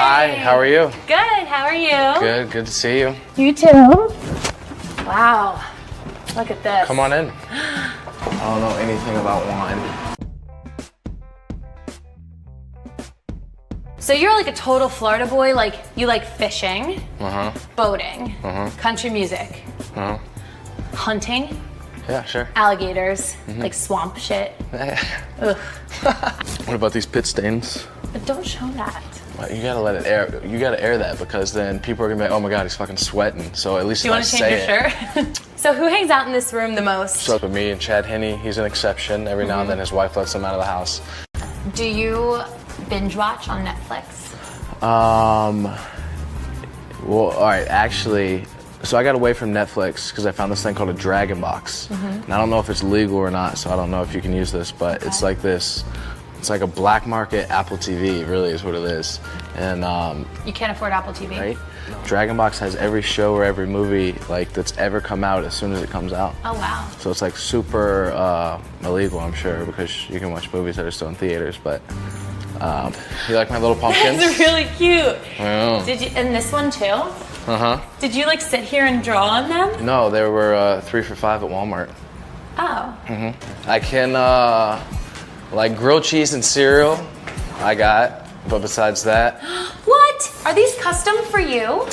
Hi, how are you? Good, how are you? Good to see you. You too. Wow, look at this. Come on in. I don't know anything about wine. So you're like a total Florida boy, like you like fishing, boating, country music, hunting, Yeah, sure. alligators, like swamp shit. Ugh. What about these pit stains? But don't show that. Well, you gotta let it air. You gotta air that because then people are gonna be like, oh my god, he's fucking sweating. So at least Do you want to change your shirt? So who hangs out in this room the most? So with me and Chad Henney, he's an exception. Every now and then his wife lets him out of the house. Do you binge watch on Netflix? Well, all right, actually, so I got away from Netflix because I found this thing called a Dragon Box. And I don't know if it's legal or not, so I don't know if you can use this, but it's like this. It's like a black market Apple TV, really is what it is. And You can't afford Apple TV. right? Dragon Box has every show or every movie like that's ever come out as soon as it comes out. Oh wow. So it's like super illegal, I'm sure, because you can watch movies that are still in theaters. But you like my little pumpkins? That's really cute. Oh. Did you? And this one too? Uh-huh. Did you like sit here and draw on them? No, there were 3 for $5 at Walmart. Oh. I can like grilled cheese and cereal. I got, but besides that, What? Are these custom for you?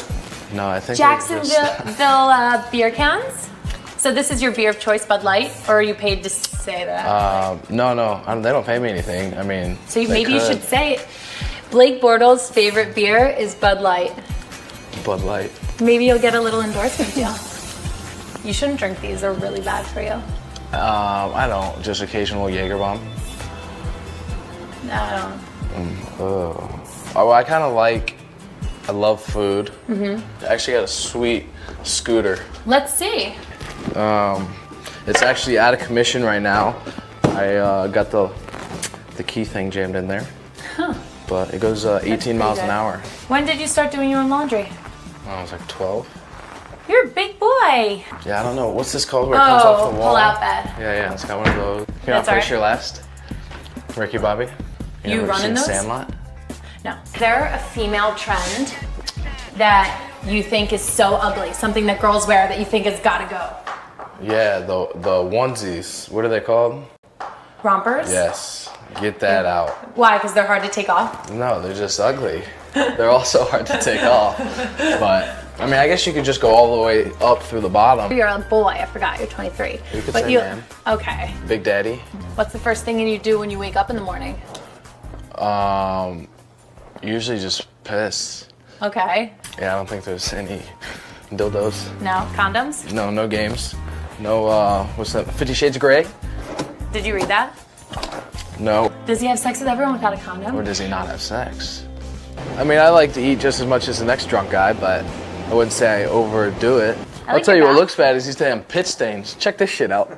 no. I think they're Jacksonville beer cans? So this is your beer of choice, Bud Light, or are you paid to say that? No, they don't pay me anything. I mean, So they maybe you could. should say it. Blake Bortles' favorite beer is Bud Light. Bud Light. Maybe you'll get a little endorsement deal. You shouldn't drink these, they're really bad for you. I don't. Just occasional Jaeger bomb. No. Oh, well, I love food. I actually got a sweet scooter. Let's see. It's actually out of commission right now. I got the key thing jammed in there. Huh. But it goes 18 miles an good. hour. When did you start doing your own laundry? When I was like 12. You're a big boy. Yeah, I don't know. What's this called where it comes off the wall? pull out bed. Yeah, it's got one of those. Here, That's I'll all finish right. your last. Ricky Bobby. You never running seen those? Sandlot? No. They're a female trend that you think is so ugly, something that girls wear that you think has gotta go. Yeah, the onesies. What are they called? Rompers? Yes. Get that out. Why? Because they're hard to take off? No, they're just ugly. They're also hard to take off. But I mean, I guess you could just go all the way up through the bottom. You're a boy, I forgot, you're 23. You could But say man. Okay. Big Daddy. What's the first thing you do when you wake up in the morning? Usually just piss. Okay. Yeah, I don't think there's any dildos. No? Condoms? No games. No, what's that? 50 Shades of Grey? Did you read that? No. Does he have sex with everyone without a condom? Or does he not have sex? I mean, I like to eat just as much as the next drunk guy, but I wouldn't say I overdo it. I'll like tell your you what back. looks bad is these damn pit stains. Check this shit out.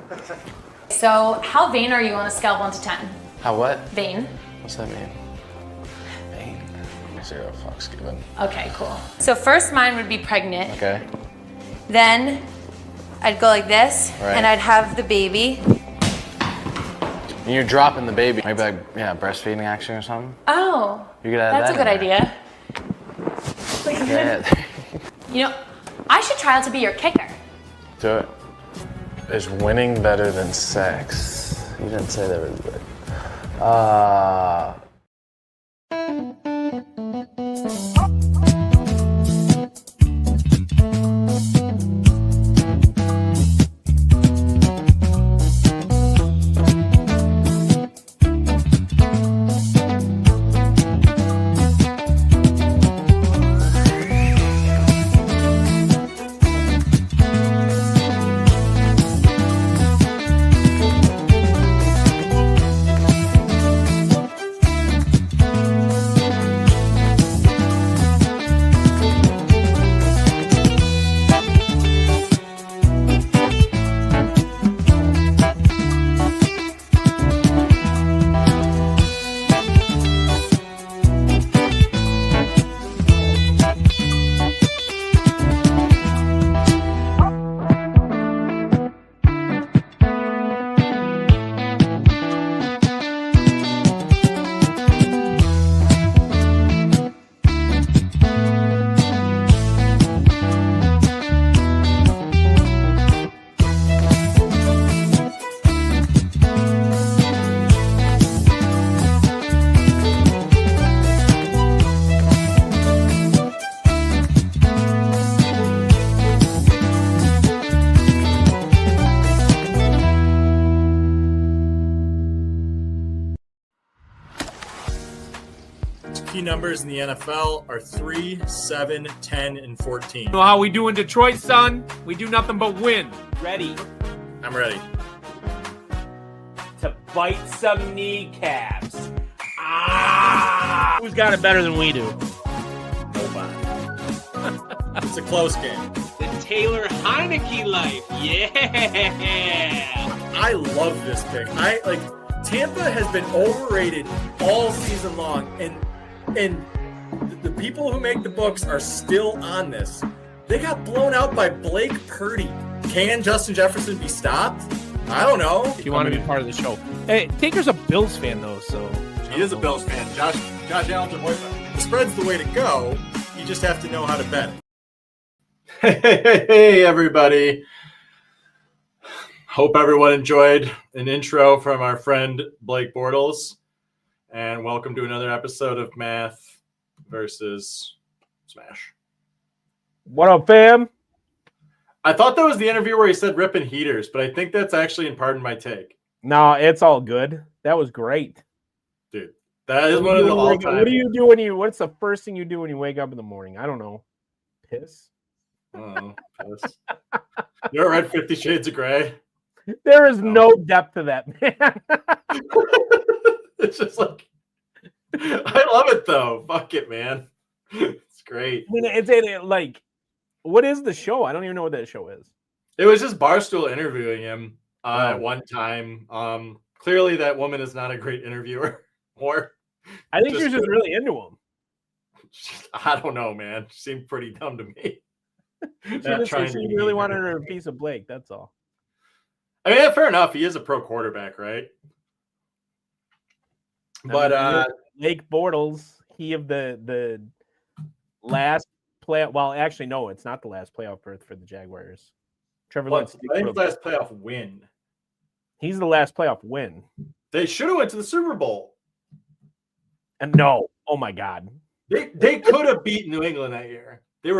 So, how vain are you on a scale of 1 to 10? How what? Vain? What's that mean? Vain. 0 fucks given. Okay, cool. So first mine would be pregnant. Okay. Then I'd go like this, Right. and I'd have the baby. And you're dropping the baby. Maybe like, yeah, breastfeeding action or something? Oh, You could add that's a that good in there. idea. Yeah. You know, I should try out to be your kicker. Do it. Is winning better than sex? You didn't say that was good. Key numbers in the NFL are 3, 7, 10, and 14. You know how we do in Detroit, son? We do nothing but win. Ready I'm ready. to bite some kneecaps. Ah! Who's got it better than we do? Nobody. It's a close game. The Taylor Heineke life. Yeah. I love this pick. Tampa has been overrated all season long, and the people who make the books are still on this. They got blown out by Blake Purdy. Can Justin Jefferson be stopped? I don't know. If you want to be part of the show. Hey, Tinker's a Bills fan, though, so. He is a Bills fan. Josh Allen's a boyfriend. The spread's the way to go. You just have to know how to bet it. Hey, everybody. Hope everyone enjoyed an intro from our friend Blake Bortles. And welcome to another episode of Math versus Smash. What up, fam? I thought that was the interview where he said ripping heaters, but I think that's actually in Pardon My Take. No, it's all good. That was great. Dude, that is one of the all-time. What do you do what's the first thing you do when you wake up in the morning? I don't know. Piss? Oh, piss. You ever read 50 Shades of Grey? There is no depth to that, man. It's just like, I love it though. Fuck it, man. It's great. I mean, it's like, what is the show? I don't even know what that show is. It was just Barstool interviewing him at one time. Clearly, that woman is not a great interviewer. Or I think she was just really into him. I don't know, man. She seemed pretty dumb to me. She really wanted her a piece of Blake. That's all. I mean, fair enough. He is a pro quarterback, right? But Blake Bortles, he of the last play. Well, actually, no, it's not the last playoff berth for the Jaguars. Trevor Lawrence. The last playoff win. He's the last playoff win. They should have went to the Super Bowl. And no, oh my God, they could have beat New England that year. They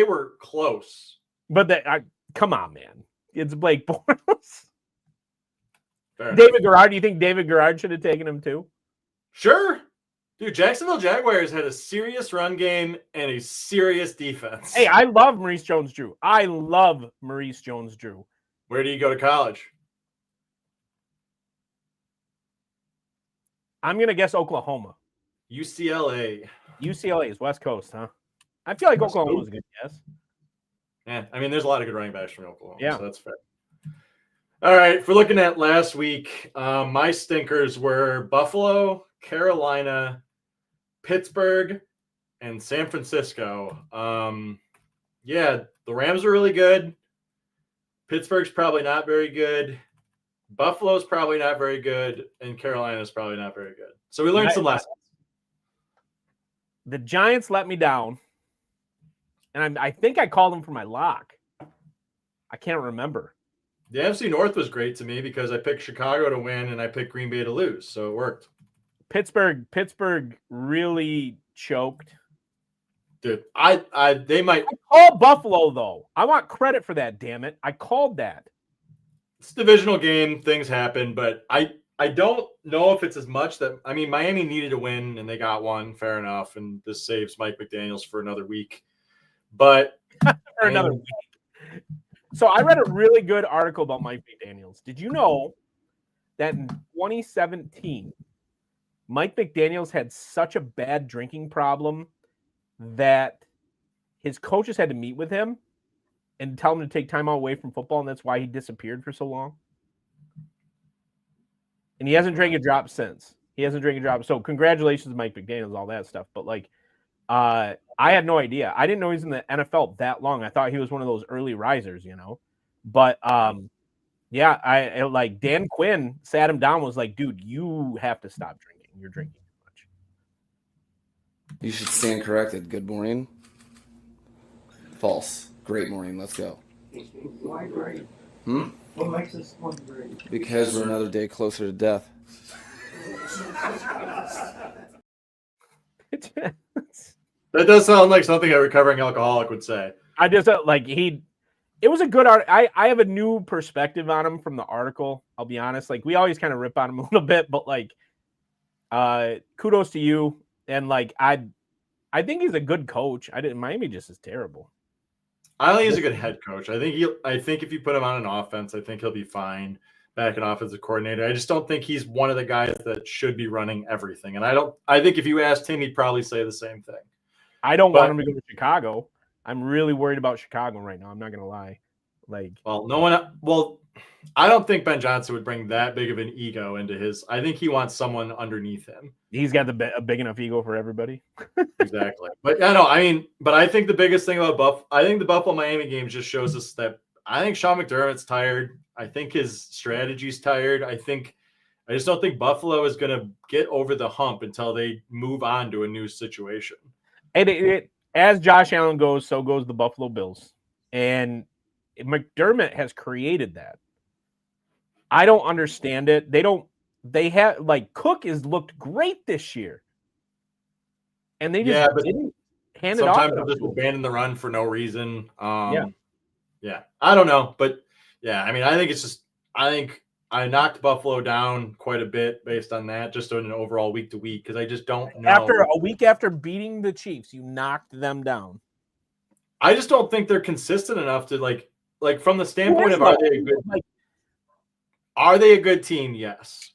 were close. But come on, man, it's Blake Bortles. Fair David Garrard. Do you think David Garrard should have taken him too? Sure. Dude, Jacksonville Jaguars had a serious run game and a serious defense. Hey, I love Maurice Jones-Drew. Where do you go to college? I'm going to guess Oklahoma. UCLA. UCLA is West Coast, huh? I feel like Oklahoma was a good guess. Yeah, I mean, there's a lot of good running backs from Oklahoma, yeah. So that's fair. All right, if we're looking at last week, my stinkers were Buffalo, Carolina, Pittsburgh, and San Francisco. Yeah, the Rams are really good. Pittsburgh's probably not very good. Buffalo's probably not very good. And Carolina's probably not very good. So we learned some lessons. The Giants let me down. And I think I called them for my lock. I can't remember. The NFC North was great to me because I picked Chicago to win and I picked Green Bay to lose. So it worked. Pittsburgh really choked. Dude, they might. I called Buffalo, though. I want credit for that, damn it. I called that. It's a divisional game. Things happen, but I don't know if it's as much that, I mean, Miami needed a win and they got one. Fair enough. And this saves Mike McDaniels for another week. But for another week. So I read a really good article about Mike McDaniels. Did you know that in 2017, Mike McDaniels had such a bad drinking problem that his coaches had to meet with him and tell him to take time away from football, and that's why he disappeared for so long? And he hasn't drank a drop since. So congratulations, Mike McDaniels, all that stuff. But I had no idea. I didn't know he was in the NFL that long. I thought he was one of those early risers, But yeah, I like Dan Quinn sat him down, was like, dude, you have to stop drinking. You're drinking too much. You should stand corrected. Good morning. False. Great morning. Let's go. Why great? What makes this one great? Because we're another day closer to death. that does sound like something a recovering alcoholic would say. I just it was a good art. I have a new perspective on him from the article. I'll be honest. We always kind of rip on him a little bit, but kudos to you. And like I think he's a good coach. Miami just is terrible. I think he's a good head coach. I think if you put him on an offense, I think he'll be fine back in offensive coordinator. I just don't think he's one of the guys that should be running everything. And I think if you asked him, he'd probably say the same thing. I don't want him to go to Chicago. I'm really worried about Chicago right now. I'm not gonna lie. I don't think Ben Johnson would bring that big of an ego into his. I think he wants someone underneath him. He's got a big enough ego for everybody. Exactly. But yeah, no, I mean, but I think the biggest thing about I think the Buffalo Miami game just shows us that I think Sean McDermott's tired. I think his strategy's tired. I just don't think Buffalo is going to get over the hump until they move on to a new situation. And as Josh Allen goes, so goes the Buffalo Bills. And McDermott has created that. I don't understand it. They have like Cook has looked great this year. And they just didn't hand it off. Sometimes they'll just abandon the run for no reason. Yeah. I don't know. But yeah, I mean, I think I knocked Buffalo down quite a bit based on that, just on an overall week to week, because I just don't know. After a week after beating the Chiefs, you knocked them down. I just don't think they're consistent enough to like from the standpoint of are they a good team? Yes.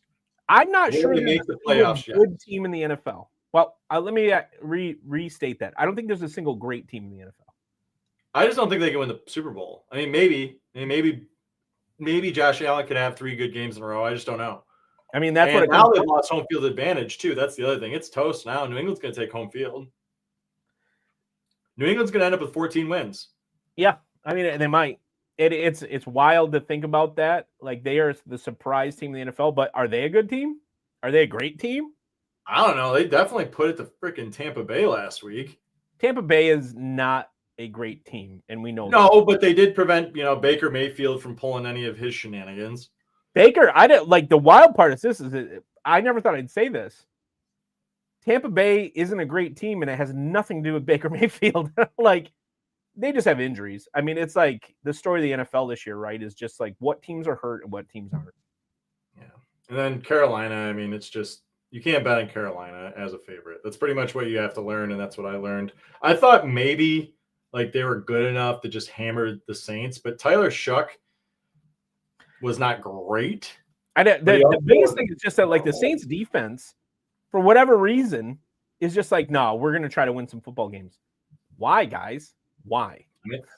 I'm not sure they make the playoffs yet. Good team in the NFL. Well, let me restate that. I don't think there's a single great team in the NFL. I just don't think they can win the Super Bowl. I mean, maybe Josh Allen could have 3 good games in a row. I just don't know. I mean, that's what now they've lost home field advantage too. That's the other thing. It's toast now. New England's going to take home field. New England's going to end up with 14 wins. Yeah, I mean, they might. It's wild to think about that. Like, they are the surprise team in the NFL, but are they a good team? Are they a great team? I don't know. They definitely put it to freaking Tampa Bay last week. Tampa Bay is not a great team, and we know that. But they did prevent, Baker Mayfield from pulling any of his shenanigans. Baker, I didn't like the wild part of this is I never thought I'd say this. Tampa Bay isn't a great team, and it has nothing to do with Baker Mayfield. Like, they just have injuries. I mean, it's like the story of the NFL this year, right? Is just like what teams are hurt and what teams aren't. Yeah. And then Carolina, I mean, it's just you can't bet on Carolina as a favorite. That's pretty much what you have to learn, and that's what I learned. I thought maybe like they were good enough to just hammer the Saints, but Tyler Shuck was not great. The biggest thing is just that like the Saints defense, for whatever reason, is just like, no, we're going to try to win some football games. Why, guys? Why?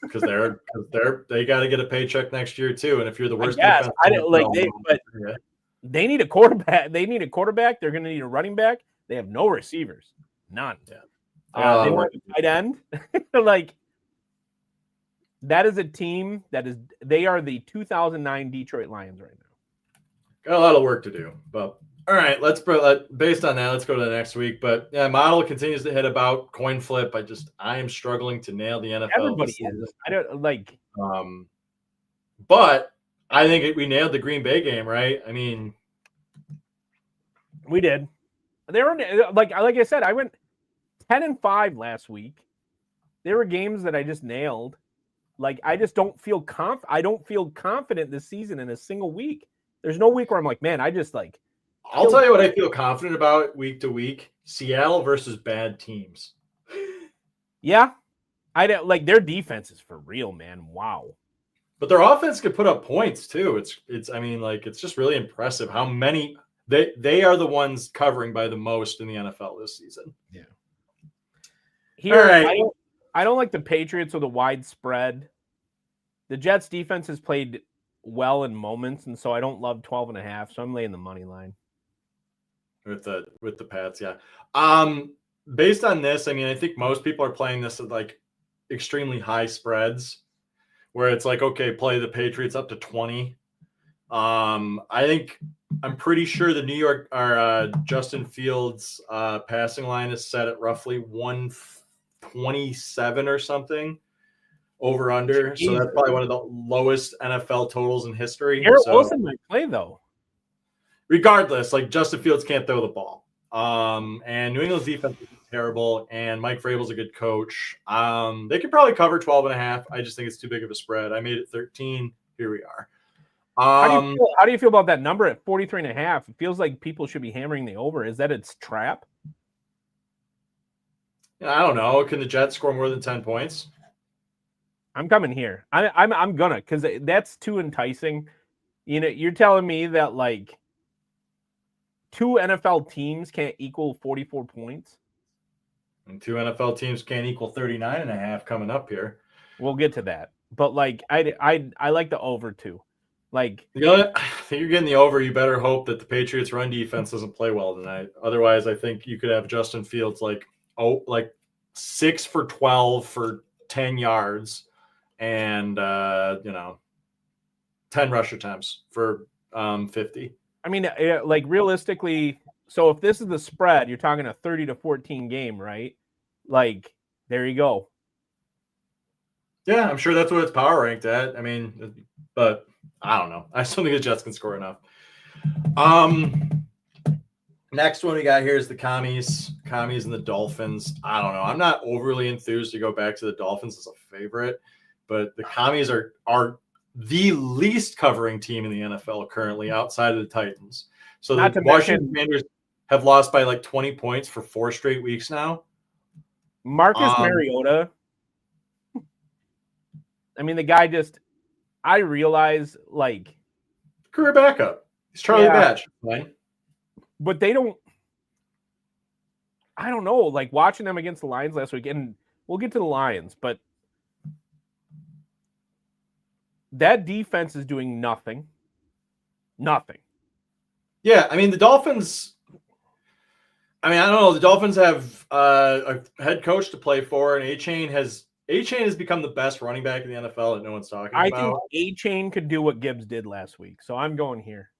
Because they got to get a paycheck next year too. And if you're the worst, defense, they need a quarterback. They need a quarterback. They're going to need a running back. They have no receivers, none. Yeah. They want a tight end. Like, that is a team they are the 2009 Detroit Lions right now. Got a lot of work to do, but all right, based on that, let's go to the next week. But yeah, model continues to hit about coin flip. I am struggling to nail the NFL. Everybody is. I don't like. But I think we nailed the Green Bay game, right? I mean, we did. They were like I said, I went 10-5 last week. There were games that I just nailed. Like, I just don't feel I don't feel confident this season in a single week. There's no week where I'm like, man, I just like. I'll tell you what I feel confident about week to week: Seattle versus bad teams. Yeah, I don't like their defense is for real, man. Wow. But their offense could put up points too. It's I mean, like, it's just really impressive how many they are the ones covering by the most in the NFL this season. Yeah. Here, all right. I don't like the Patriots with a wide spread. The Jets defense has played well in moments, and so I don't love 12.5. So I'm laying the money line with the Pats. Yeah. Based on this, I mean, I think most people are playing this at like extremely high spreads, where it's like, okay, play the Patriots up to 20. I'm pretty sure the New York Justin Fields passing line is set at roughly 127 or something over under. So that's probably one of the lowest NFL totals in history. Garrett Wilson might play though. Regardless, like, Justin Fields can't throw the ball. And New England's defense is terrible, and Mike Vrabel's a good coach. They could probably cover 12.5. I just think it's too big of a spread. I made it 13. Here we are. How do you feel about that number at 43.5? It feels like people should be hammering the over. Is that its trap? I don't know. Can the Jets score more than 10 points? I'm coming here. I'm gonna, because that's too enticing. You know, you're telling me that like 2 NFL teams can't equal 44 points. And 2 NFL teams can't equal 39.5 coming up here. We'll get to that. But like I like the over 2. Like, You know what? I think you're getting the over. You better hope that the Patriots' run defense doesn't play well tonight. Otherwise, I think you could have Justin Fields like 6 for 12 for 10 yards and 10 rush attempts for 50. I mean, like realistically, so if this is the spread, you're talking a 30-14 game, right? Like, there you go. Yeah, I'm sure that's what it's power ranked at. I mean, but I don't know. I still think the Jets can score enough. Next one we got here is the Commies and the Dolphins. I don't know. I'm not overly enthused to go back to the Dolphins as a favorite, but the Commies are the least covering team in the NFL currently outside of the Titans. So the Washington Commanders have lost by like 20 points for 4 straight weeks now. Marcus Mariota. I mean, the guy just, I realize, like, career backup. He's Charlie Batch. Right? But they don't, I don't know, like watching them against the Lions last week, and we'll get to the Lions, but that defense is doing nothing. Nothing. Yeah, I mean, the Dolphins, I don't know. The Dolphins have a head coach to play for, and A-Chain has become the best running back in the NFL that no one's talking about. I think A-Chain could do what Gibbs did last week, so I'm going here.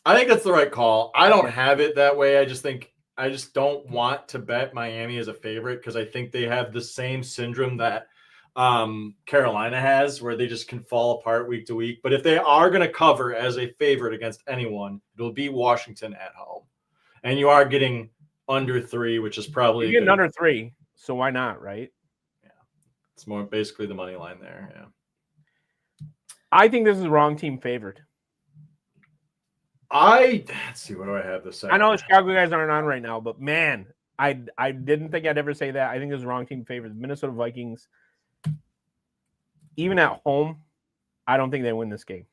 I think that's the right call. I don't have it that way. I just don't want to bet Miami as a favorite because I think they have the same syndrome that Carolina has, where they just can fall apart week to week. But if they are going to cover as a favorite against anyone, it'll be Washington at home. And you are getting under 3, which is probably you're getting under 3, so why not, right? It's more basically the money line there. Yeah. I think this is the wrong team favored. Let's see, what do I have this? I know the Chicago guys aren't on right now, but man, I didn't think I'd ever say that. I think this is the wrong team favored. The Minnesota Vikings, even at home, I don't think they win this game.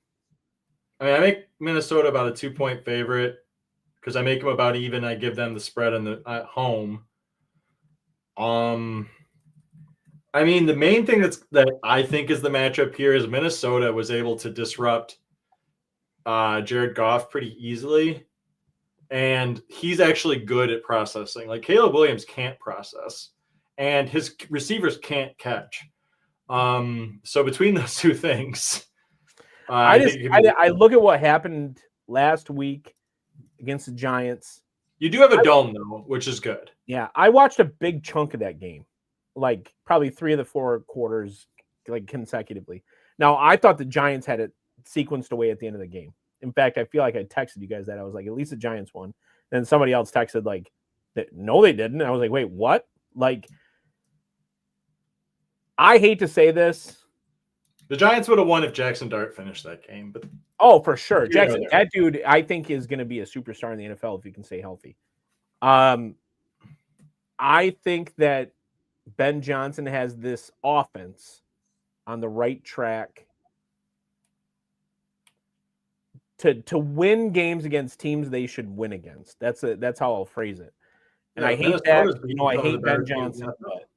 I mean, I make Minnesota about a 2-point favorite because I make them about even. I give them the spread at home. I mean, the main thing that I think is the matchup here is Minnesota was able to disrupt Jared Goff pretty easily, and he's actually good at processing. Like Caleb Williams can't process, and his receivers can't catch. So between those two things, I look at what happened last week against the Giants. You do have a dome though, which is good. Yeah, I watched a big chunk of that game. Like probably 3 of the 4 quarters, like consecutively. Now I thought the Giants had it sequenced away at the end of the game. In fact, I feel like I texted you guys that. I was like, at least the Giants won. Then somebody else texted like, no, they didn't. I was like, wait, what? Like, I hate to say this. The Giants would have won if Jackson Dart finished that game, but for sure, Jackson, that dude, I think is going to be a superstar in the NFL if he can stay healthy. I think that Ben Johnson has this offense on the right track to win games against teams they should win against. That's how I'll phrase it. And I hate that. I hate Ben Johnson. But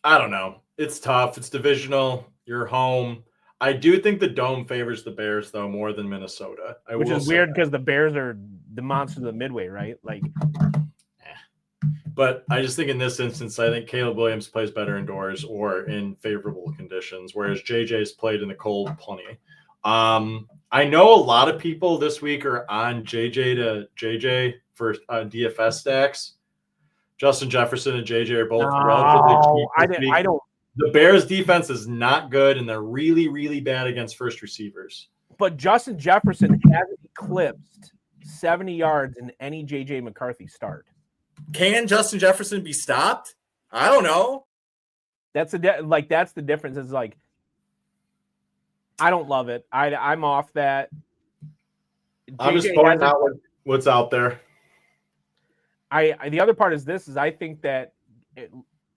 I don't know. It's tough. It's divisional. You're home. I do think the dome favors the Bears though more than Minnesota. Which is weird because the Bears are the monsters of the Midway, right? Like. But I just think in this instance, I think Caleb Williams plays better indoors or in favorable conditions, whereas JJ's played in the cold plenty. I know a lot of people this week are on JJ for DFS stacks. Justin Jefferson and JJ are both relatively cheap. I don't. The Bears defense is not good, and they're really, really bad against first receivers. But Justin Jefferson hasn't eclipsed 70 yards in any JJ McCarthy start. Can Justin Jefferson be stopped? I don't know. That's the difference. Is like, I don't love it. I'm off that. I'm just pointing out what's out there. The other part is this: is I think that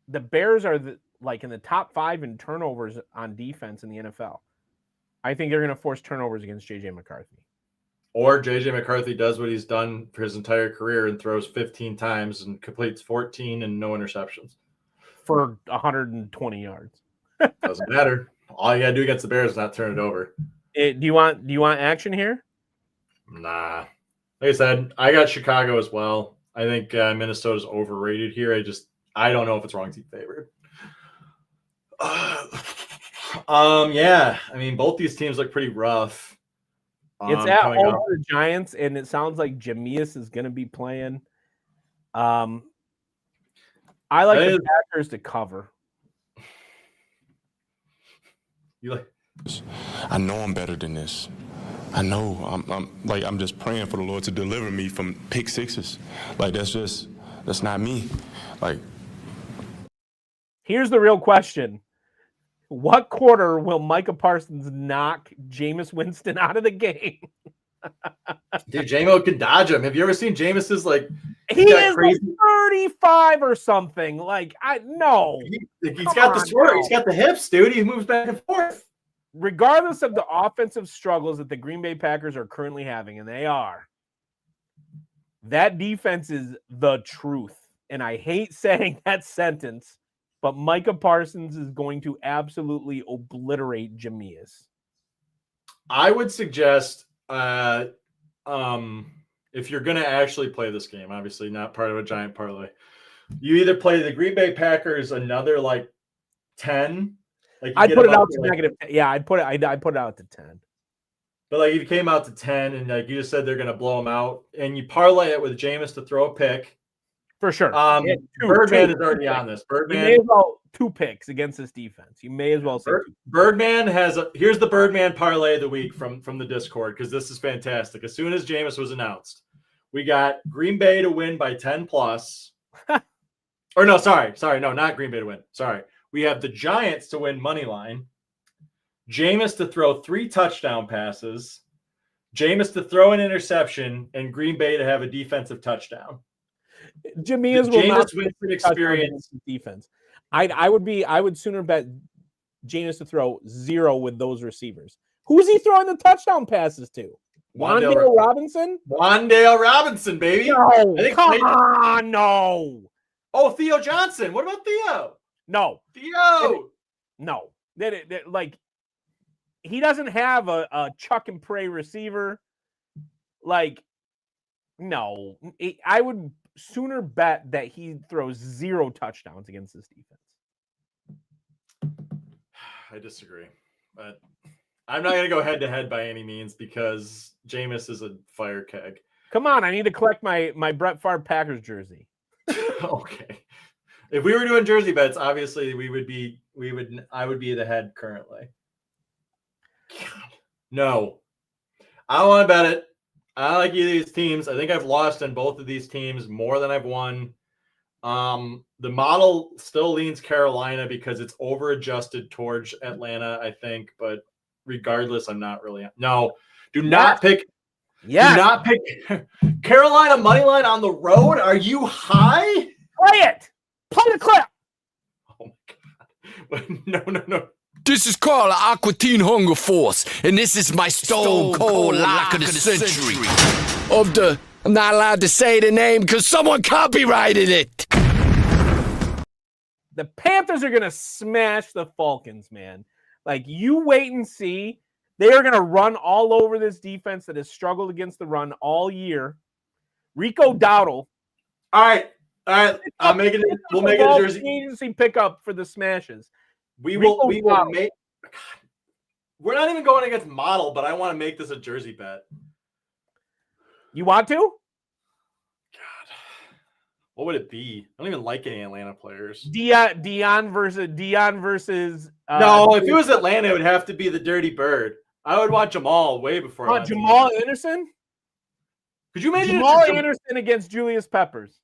the Bears are in the top 5 in turnovers on defense in the NFL. I think they're going to force turnovers against JJ McCarthy. Or JJ McCarthy does what he's done for his entire career and throws 15 times and completes 14 and no interceptions for 120 yards. Doesn't matter. All you gotta do against the Bears is not turn it over. Do you want action here? Nah. Like I said, I got Chicago as well. I think Minnesota's overrated here. I don't know if it's wrong team favored. Yeah. I mean, both these teams look pretty rough. It's at home for the Giants, and it sounds like Jameis is going to be playing. I like the Packers to cover. I know I'm better than this. I know. I'm just praying for the Lord to deliver me from pick sixes. Like that's not me. Like, here's the real question. What quarter will Micah Parsons knock Jameis Winston out of the game? Dude, J-Mo can dodge him. Have you ever seen Jameis's he is crazy 35 or something. He's got the swerve. He's got the hips, dude. He moves back and forth. Regardless of the offensive struggles that the Green Bay Packers are currently having, and they are, that defense is the truth. And I hate saying that sentence, but Micah Parsons is going to absolutely obliterate Jameis. I would suggest if you're going to actually play this game, obviously not part of a giant parlay, you either play the Green Bay Packers another 10. I'd put it out to negative. Yeah, I'd put it out to 10. But if you came out to 10 and you just said they're going to blow them out, and you parlay it with Jameis to throw a pick. For sure. Birdman is already on this. Birdman. You may as well 2 picks against this defense. You may as well say Birdman here's the Birdman parlay of the week from the Discord, because this is fantastic. As soon as Jameis was announced, we got Green Bay to win by 10 plus. Or no, sorry. No, not Green Bay to win. Sorry. We have the Giants to win money line. Jameis to throw 3 touchdown passes. Jameis to throw an interception, and Green Bay to have a defensive touchdown. Jameis will not Winston experience defense. I would sooner bet Jameis to throw 0 with those receivers. Who's he throwing the touchdown passes to? Wan'Dale Robinson? Wan'Dale Robinson, baby. No, come on, no. Oh, Theo Johnson. What about Theo? No. Theo. No. He doesn't have a chuck and pray receiver. No. I would sooner bet that he throws 0 touchdowns against this defense. I disagree, but I'm not going to go head to head by any means, because Jameis is a fire keg. Come on, I need to collect my Brett Favre Packers jersey. Okay. If we were doing jersey bets, obviously I would be the head currently. God, no. I don't want to bet it. I don't like either of these teams. I think I've lost on both of these teams more than I've won. The model still leans Carolina because it's over adjusted towards Atlanta, I think. But regardless, I'm not really. No, do not pick. Yeah, do not pick Carolina money line on the road. Are you high? Play it. Play the clip. Oh my god! No. This is Carl Aquatine Hunger Force, and this is my Stone Cold Lock of the Century. I'm not allowed to say the name because someone copyrighted it. The Panthers are going to smash the Falcons, man. You wait and see. They are going to run all over this defense that has struggled against the run all year. Rico Dowdle. All right. I'm making it. We'll make it a jersey agency pickup for the smashes. We will make. God, we're not even going against model, but I want to make this a jersey bet. You want to? God, what would it be? I don't even like any Atlanta players. Dion versus. No, if it was Atlanta, it would have to be the Dirty Bird. I would want Jamal way before. Jamal Anderson. Could you imagine Jamal Anderson against Julius Peppers?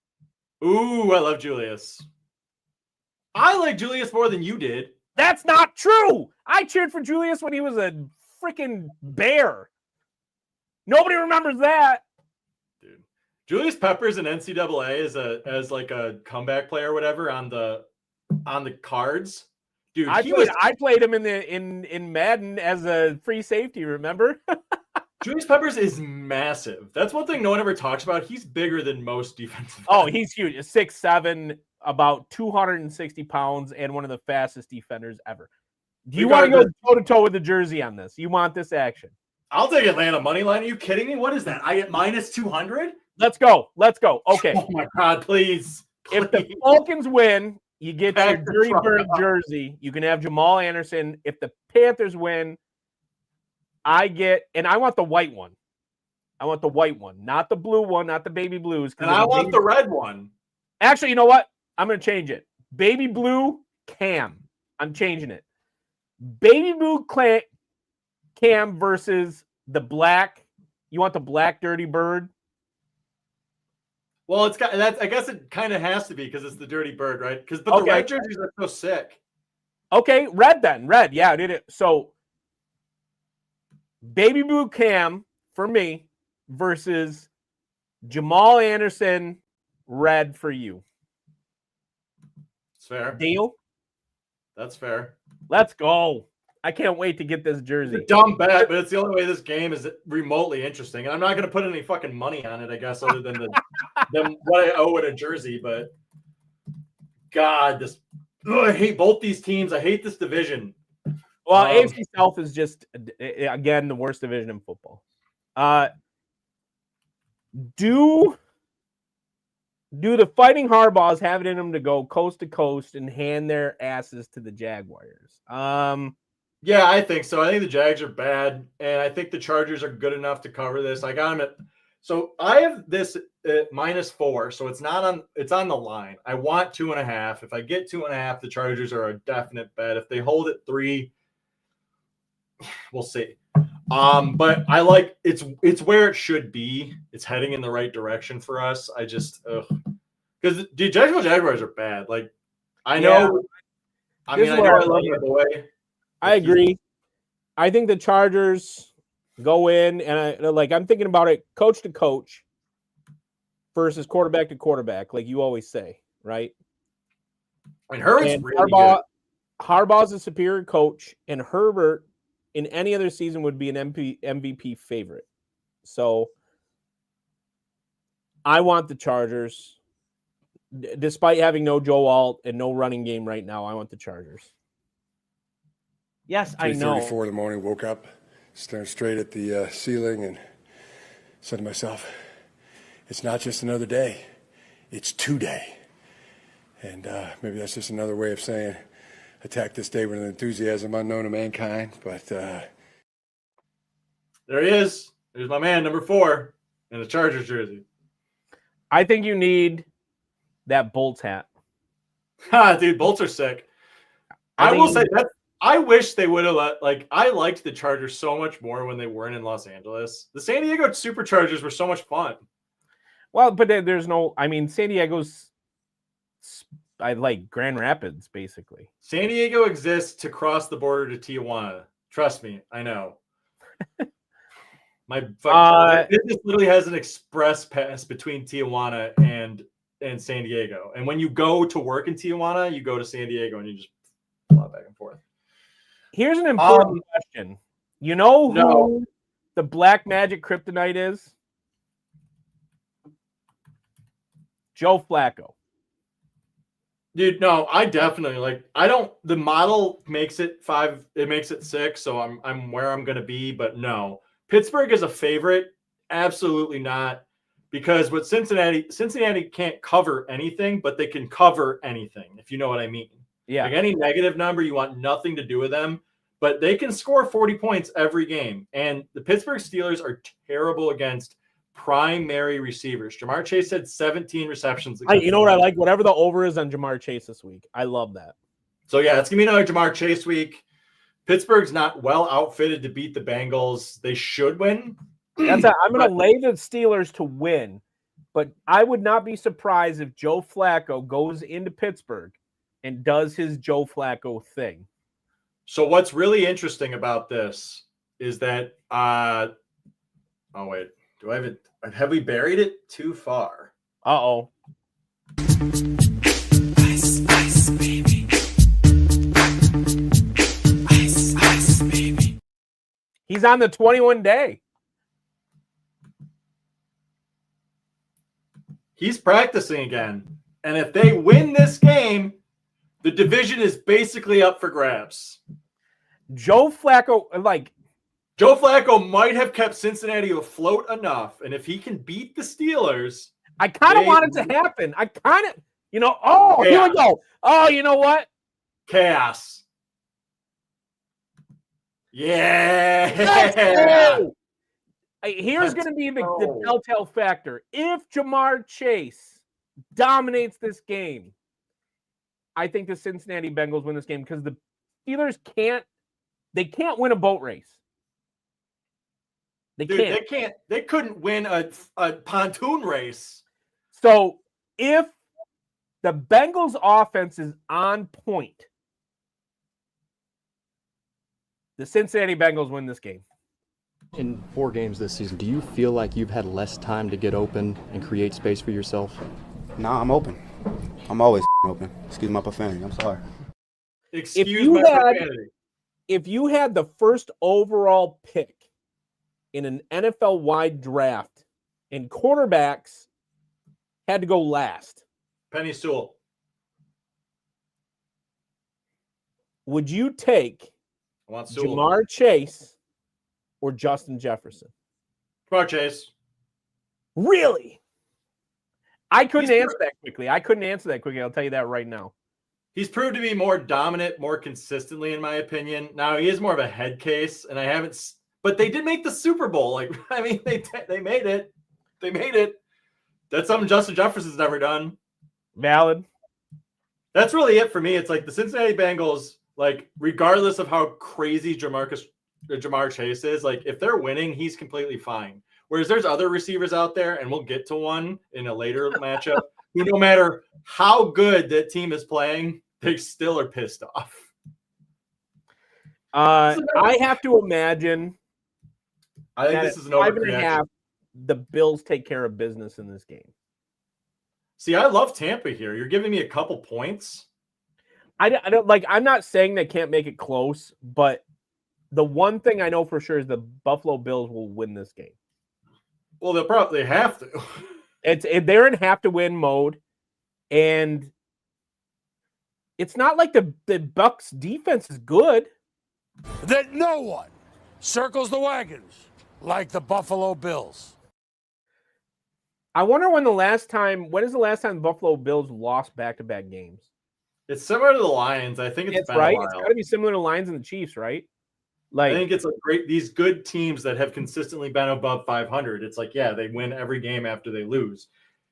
Ooh, I love Julius. I like Julius more than you did. That's not true. I cheered for Julius when he was a freaking Bear. Nobody remembers that. Dude. Julius Peppers in NCAA as like a comeback player or whatever on the cards. Dude, I played him in Madden as a free safety, remember? Julius Peppers is massive. That's one thing no one ever talks about. He's bigger than most defensive. Oh, he's huge. 6'7", about 260 pounds, and one of the fastest defenders ever. Do you want to go toe-to-toe with the jersey on this? You want this action? I'll take Atlanta money line. Are you kidding me? What is that? I get -200? Let's go. Okay. Oh my God, please. If the Falcons win, you get your Dirty Bird jersey. You can have Jamal Anderson. If the Panthers win, I want the white one. I want the white one, not the blue one, not the baby blues. And I want the red one. Actually, you know what? I'm going to change it. Baby blue Cam. I'm changing it. Baby blue Cam versus the black. You want the black Dirty Bird? Well, it's got that. I guess it kind of has to be because it's the Dirty Bird, right? But the red jerseys are so sick. Okay, red then. Red. Yeah, I did it. So Baby blue Cam for me versus Jamal Anderson red for you. It's fair. Deal? That's fair. Let's go. I can't wait to get this jersey. It's a dumb bet, but it's the only way this game is remotely interesting. And I'm not going to put any fucking money on it, I guess, other than what I owe at a jersey. But God, I hate both these teams. I hate this division. Well, AFC South is just, again, the worst division in football. Do the Fighting Harbaughs have it in them to go coast to coast and hand their asses to the Jaguars? Yeah, I think so. I think the Jags are bad, and I think the Chargers are good enough to cover this. I got them so I have this at -4, so it's on the line. I want 2.5. If I get 2.5, the Chargers are a definite bet. If they hold at 3, we'll see. But I like it's where it should be. It's heading in the right direction for us. I just because the Jacksonville Jaguars are bad. Like I know. I mean, I know I love my boy. I agree. I think the Chargers go in, and I'm thinking about it coach to coach versus quarterback to quarterback, like you always say, right? And Herbert's really good. Harbaugh's a superior coach, and Herbert in any other season would be an MVP favorite. So I want the Chargers. Despite having no Joe Alt and no running game right now, I want the Chargers. Yes, I know. 3:34 in the morning, woke up, staring straight at the ceiling, and said to myself, it's not just another day, it's today. And maybe that's just another way of saying attack this day with an enthusiasm unknown to mankind. But there he is. There's my man, number 4, in the Chargers jersey. I think you need that Bolts hat. Dude, Bolts are sick. I will say that I wish they would have I liked the Chargers so much more when they weren't in Los Angeles. The San Diego Superchargers were so much fun. Well, but there's no, San Diego's, I like Grand Rapids, basically. San Diego exists to cross the border to Tijuana. Trust me, I know. My business literally has an express pass between Tijuana and San Diego. And when you go to work in Tijuana, you go to San Diego and you just fly back and forth. Here's an important question. You know who the Black Magic Kryptonite is? Joe Flacco. Dude, no, I definitely the model makes it 5, it makes it 6, so I'm where I'm gonna be, but no. Pittsburgh is a favorite, absolutely not. Because what Cincinnati can't cover anything, but they can cover anything, if you know what I mean. Yeah. Like any negative number, you want nothing to do with them, but they can score 40 points every game. And the Pittsburgh Steelers are terrible against primary receivers. Jamar Chase had 17 receptions. You know what I like? Whatever the over is on Jamar Chase this week. I love that. So, yeah, it's going to be another Jamar Chase week. Pittsburgh's not well outfitted to beat the Bengals. They should win. I'm going to lay the Steelers to win, but I would not be surprised if Joe Flacco goes into Pittsburgh and does his Joe Flacco thing. So what's really interesting about this is that Do I have it? Have we buried it too far? Uh-oh. Ice, ice, baby. Ice, ice, baby. He's on the 21 day. He's practicing again. And if they win this game, the division is basically up for grabs. Joe Flacco might have kept Cincinnati afloat enough. And if he can beat the Steelers, I kind of want it to happen. I kind of, here we go. Oh, you know what? Chaos. Yeah. Let's go. Here's going to be the telltale factor. If Jamar Chase dominates this game, I think the Cincinnati Bengals win this game because the Steelers can't win a boat race. They can't. They couldn't win a pontoon race. So if the Bengals offense is on point, the Cincinnati Bengals win this game. In 4 games this season, do you feel like you've had less time to get open and create space for yourself? Nah, I'm open. I'm always open. Excuse my profanity. I'm sorry. Excuse my profanity. If you had the first overall pick in an NFL-wide draft and quarterbacks had to go last, Penny Sewell. would you take Jamar Chase or Justin Jefferson? Jamar Chase. Really? I couldn't answer that quickly. I'll tell you that right now. He's proved to be more dominant, more consistently, in my opinion. Now he is more of a head case, and I haven't. But they did make the Super Bowl. They made it. They made it. That's something Justin Jefferson's never done. Valid. That's really it for me. It's like the Cincinnati Bengals. Regardless of how crazy Jamar Chase is, if they're winning, he's completely fine. Whereas there's other receivers out there, and we'll get to one in a later matchup, who no matter how good that team is playing, they still are pissed off. I have to imagine. I think this is an 5.5. The Bills take care of business in this game. See, I love Tampa here. You're giving me a couple points. I don't I'm not saying they can't make it close, but the one thing I know for sure is the Buffalo Bills will win this game. Well, they'll probably have to. They're in have to win mode, and it's not like the Bucks defense is good. That no one circles the wagons like the Buffalo Bills. I wonder when is the last time the Buffalo Bills lost back-to-back games? It's similar to the Lions. I think it's been right. a while. It's got to be similar to Lions and the Chiefs, right? I think it's these good teams that have consistently been above 500. It's they win every game after they lose.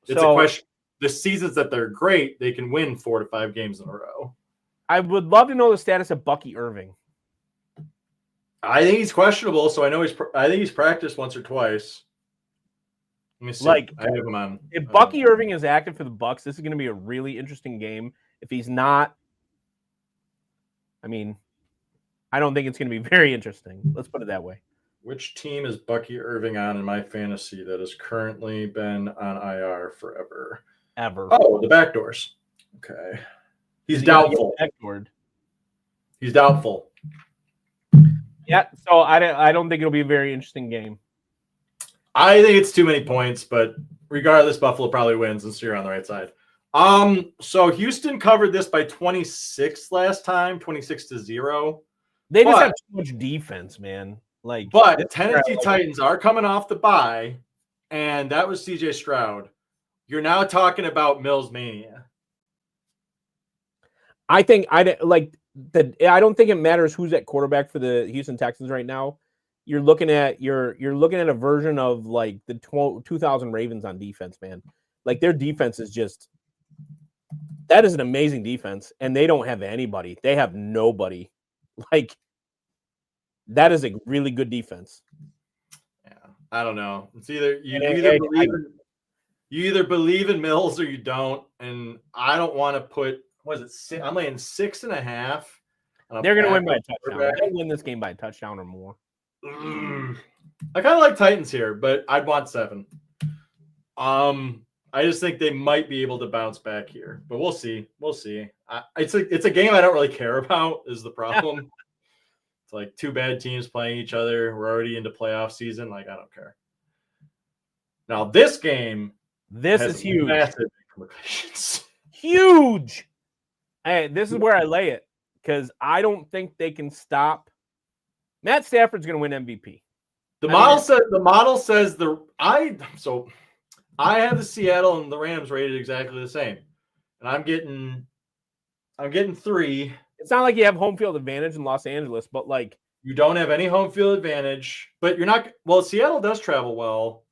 It's a question. The seasons that they're great, they can win 4 to 5 games in a row. I would love to know the status of Bucky Irving. I think he's questionable, so I think he's practiced once or twice. Let me see. I have him on. If Bucky Irving is active for the Bucks, this is going to be a really interesting game. If he's not, I don't think it's going to be very interesting. Let's put it that way. Which team is Bucky Irving on in my fantasy that has currently been on IR forever? Oh, the Backdoors. Okay. He's doubtful. He's doubtful. Yeah, so I don't think it'll be a very interesting game. I think it's too many points, but regardless, Buffalo probably wins since you're on the right side. So Houston covered this by 26 last time, 26-0. They just have too much defense, man. But the Tennessee Titans are coming off the bye, and that was CJ Stroud. You're now talking about Mills mania. I think I don't think it matters who's at quarterback for the Houston Texans right now. You're looking at a version of the 2000 Ravens on defense, man. Their defense is that is an amazing defense, and they don't have anybody. They have nobody. That is a really good defense. Yeah, I don't know. It's either you either believe in Mills or you don't, and I don't want to put. What is it? I'm laying 6.5. They're going to win by a touchdown. They'll win this game by a touchdown or more. I kind of like Titans here, but I'd want 7. I just think they might be able to bounce back here, but we'll see. We'll see. It's a game I don't really care about is the problem. It's like 2 bad teams playing each other. We're already into playoff season. Like, I don't care. Now this game, this is huge. Massive implications. Huge. Hey, this is where I lay it because I don't think they can stop. Matt Stafford's going to win MVP. The model says I have the Seattle and the Rams rated exactly the same, and I'm getting 3. It's not like you have home field advantage in Los Angeles, but like you don't have any home field advantage. But you're not. Well, Seattle does travel well.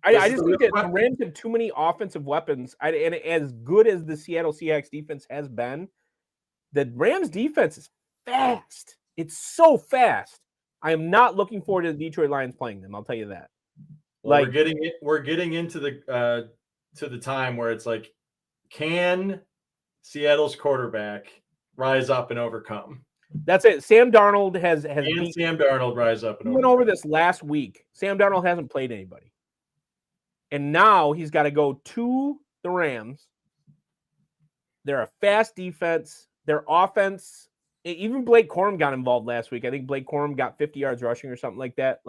I just think that the Rams have too many offensive weapons. And as good as the Seattle Seahawks defense has been, the Rams defense is fast. It's so fast. I am not looking forward to the Detroit Lions playing them. I'll tell you that. Well, we're getting into the to the time where it's like, can Seattle's quarterback rise up and overcome? That's it. Sam Darnold has Sam Darnold rise up and overcome. Went over this last week. Sam Darnold hasn't played anybody. And now he's got to go to the Rams. They're a fast defense. Their offense, even Blake Corum got involved last week. I think Blake Corum got 50 yards rushing or something like that.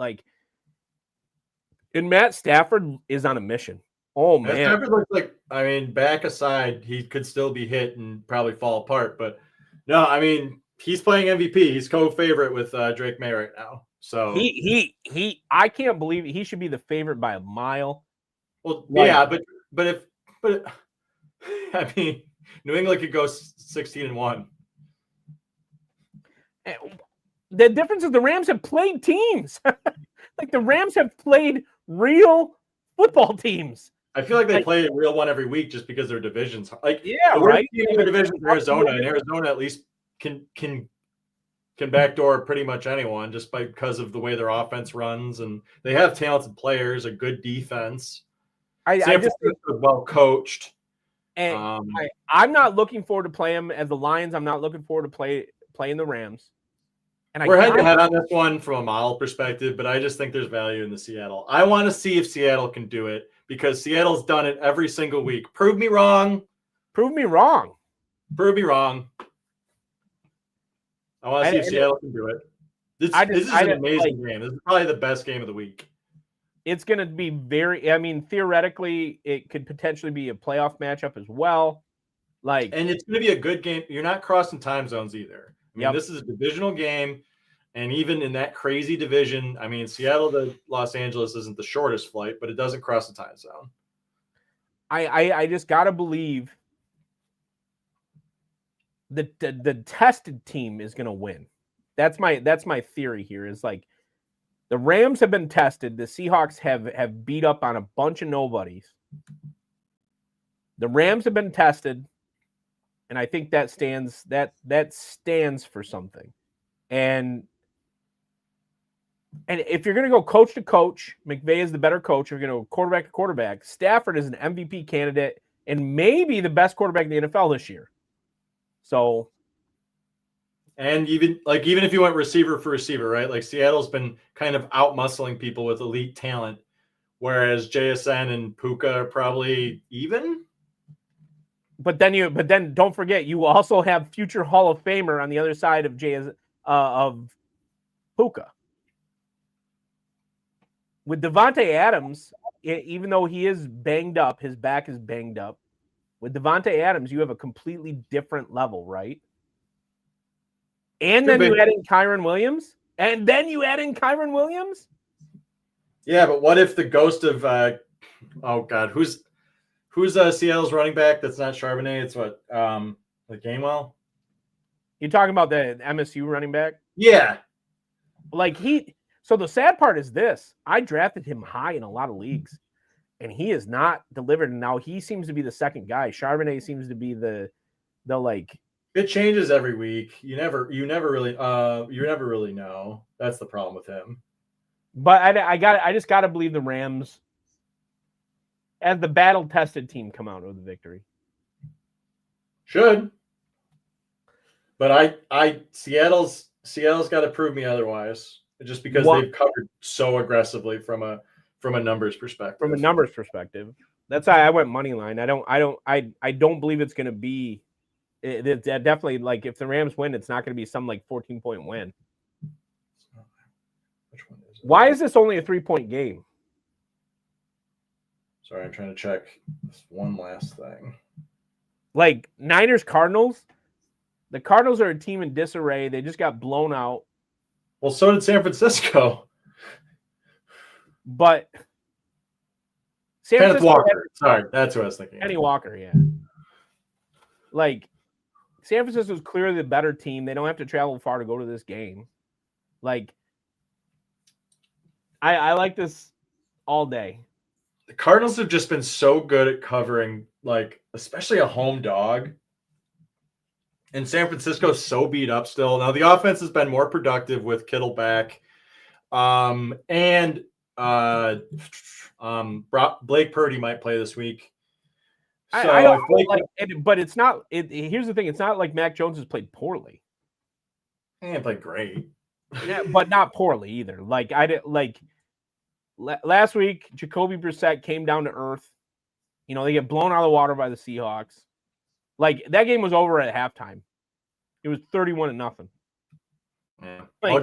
And Matt Stafford is on a mission. Oh, man. Stafford looks like, I mean, back aside, he could still be hit and probably fall apart. But no, I mean, he's playing MVP. He's co-favorite with Drake May right now. So I can't believe it. He should be the favorite by a mile. Well, yeah, but I mean, New England could go 16-1. The difference is the Rams have played teams. Like the Rams have played real football teams. I feel like they play a real one every week just because their divisions. Like, yeah, right. Their division is Arizona, and Arizona at least can backdoor pretty much anyone just because of the way their offense runs, and they have talented players, a good defense. I just think well coached. And I'm not looking forward to play them as the Lions. I'm not looking forward to playing the Rams. And we're head to head on this one from a model perspective, but I just think there's value in the Seattle. I want to see if Seattle can do it because Seattle's done it every single week. Prove me wrong. Prove me wrong. Prove me wrong. I want to see if Seattle can do it. This is an amazing game. This is probably the best game of the week. It's going to be theoretically, it could potentially be a playoff matchup as well. And it's going to be a good game. You're not crossing time zones either. I mean, This is a divisional game. And even in that crazy division, I mean, Seattle to Los Angeles isn't the shortest flight, but it doesn't cross the time zone. I just got to believe the tested team is going to win. That's my theory here is like, the Rams have been tested. The Seahawks have beat up on a bunch of nobodies. The Rams have been tested, and I think that stands for something. And if you're going to go coach to coach, McVay is the better coach. If you're going to go quarterback to quarterback, Stafford is an MVP candidate and maybe the best quarterback in the NFL this year. So. And even if you went receiver for receiver, right? Like Seattle's been kind of out muscling people with elite talent, whereas JSN and Puka are probably even. But then don't forget, you also have future Hall of Famer on the other side of Puka. With Devontae Adams, even though he is banged up, his back is banged up. With Devontae Adams, you have a completely different level, right? And then you add in Kyren Williams? Yeah, but what if the ghost of who's Seattle's running back that's not Charbonnet? It's what like Gainwell? You're talking about the MSU running back? Yeah. So the sad part is this. I drafted him high in a lot of leagues, and he is not delivered. And now he seems to be the second guy. Charbonnet seems to be the It changes every week. You never really know. That's the problem with him. But I just got to believe the Rams, as the battle-tested team, come out with a victory. Should. But Seattle's Seattle's got to prove me otherwise, just because they've covered so aggressively from a numbers perspective. From a numbers perspective, that's why I went money line. I don't believe it's going to be. It's definitely like if the Rams win, it's not going to be some like 14-point win. Which one is it? Why is this only a 3-point game? Sorry, I'm trying to check this one last thing. Like Niners Cardinals, the Cardinals are a team in disarray. They just got blown out. Well, so did San Francisco. But Kenneth Walker. Sorry, that's what I was thinking. Kenny Walker, yeah. Like San Francisco's clearly the better team. They don't have to travel far to go to this game. Like I like this all day. The Cardinals have just been so good at covering, like, especially a home dog. And San Francisco's so beat up still. Now, the offense has been more productive with Kittle back. Blake Purdy might play this week. So I don't like it, but it's not. Here's the thing: it's not like Mac Jones has played poorly. He ain't played great. Yeah, but not poorly either. Like I did. Like last week, Jacoby Brissett came down to earth. You know, they get blown out of the water by the Seahawks. Like that game was over at halftime. It was 31-0. Yeah. Well,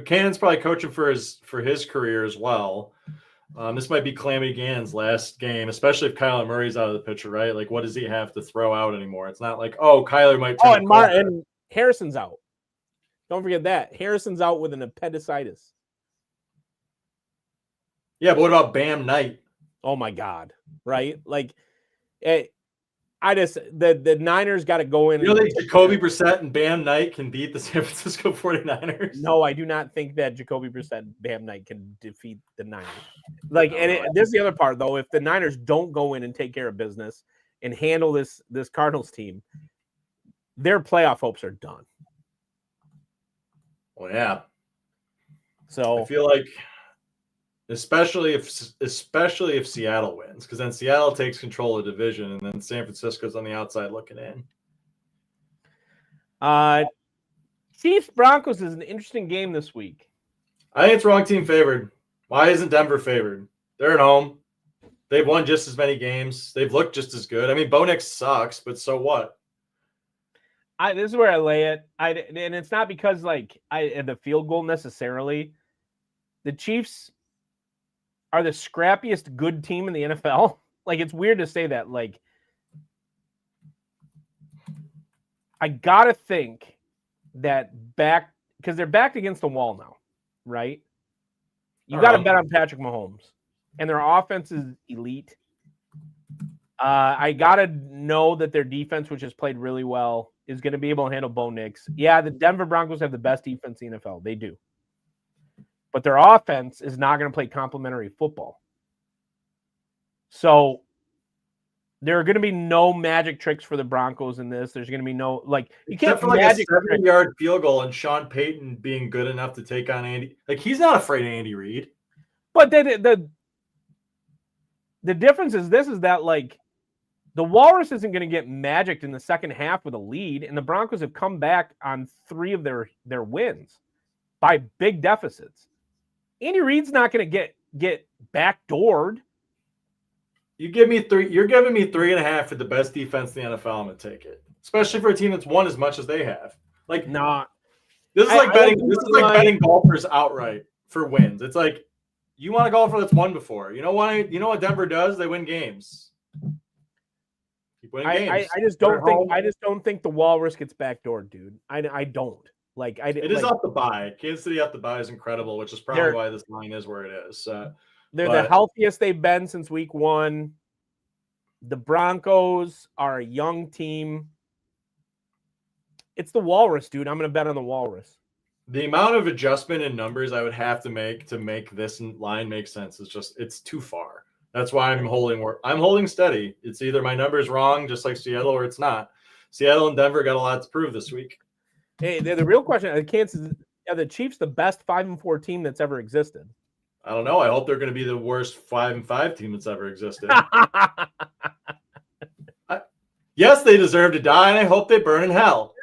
Cannon's probably coaching for his career as well. This might be Calamity Gannon's last game, especially if Kyler Murray's out of the picture, right? Like, what does he have to throw out anymore? It's not like, oh, Kyler might. And Harrison's out. Don't forget that Harrison's out with an appendicitis. Yeah, but what about Bam Knight? Oh my God! Right? Like, the Niners got to go in. You think Jacoby Brissett and Bam Knight can beat the San Francisco 49ers? No, I do not think that Jacoby Brissett and Bam Knight can defeat the Niners. Like, there's the other part though. If the Niners don't go in and take care of business and handle this Cardinals team, their playoff hopes are done. Well, yeah. So I feel like, especially if Seattle wins, because then Seattle takes control of the division, and then San Francisco's on the outside looking in. Chiefs Broncos is an interesting game this week. I think it's wrong team favored. Why isn't Denver favored? They're at home. They've won just as many games. They've looked just as good. I mean, Bo Nix sucks, but so what? This is where I lay it. And it's not because the field goal necessarily. The Chiefs are the scrappiest good team in the NFL. Like, it's weird to say that. Like, I gotta think that because they're backed against the wall now, right? You got to bet on Patrick Mahomes, and their offense is elite. I gotta know that their defense, which has played really well, is going to be able to handle Bo Nix. Yeah, the Denver Broncos have the best defense in the NFL. They do. But their offense is not going to play complementary football. So there are going to be no magic tricks for the Broncos in this. There's going to be no, you can't for like a 70-yard field goal and Sean Payton being good enough to take on Andy. Like, he's not afraid of Andy Reid. But the difference is that the Walrus isn't going to get magicked in the second half with a lead, and the Broncos have come back on 3 of their wins by big deficits. Andy Reid's not going to get backdoored. You're giving me 3.5 for the best defense in the NFL. I'm going to take it, especially for a team that's won as much as they have. This is like betting golfers outright for wins. It's like, you want a golfer that's won before. You know what Denver does? They win games. Keep winning games. I just don't think the Walrus gets backdoored, dude. I don't. It is off the bye. Kansas City off the bye is incredible, which is probably why this line is where it is. They're the healthiest they've been since week 1. The Broncos are a young team. It's the Walrus, dude. I'm going to bet on the Walrus. The amount of adjustment in numbers I would have to make this line make sense it's too far. That's why I'm holding steady. It's either my number's wrong, just like Seattle, or it's not. Seattle and Denver got a lot to prove this week. Hey, the real question: are the Chiefs the best 5-4 team that's ever existed? I don't know. I hope they're going to be the worst 5-5 team that's ever existed. Yes, they deserve to die, and I hope they burn in hell.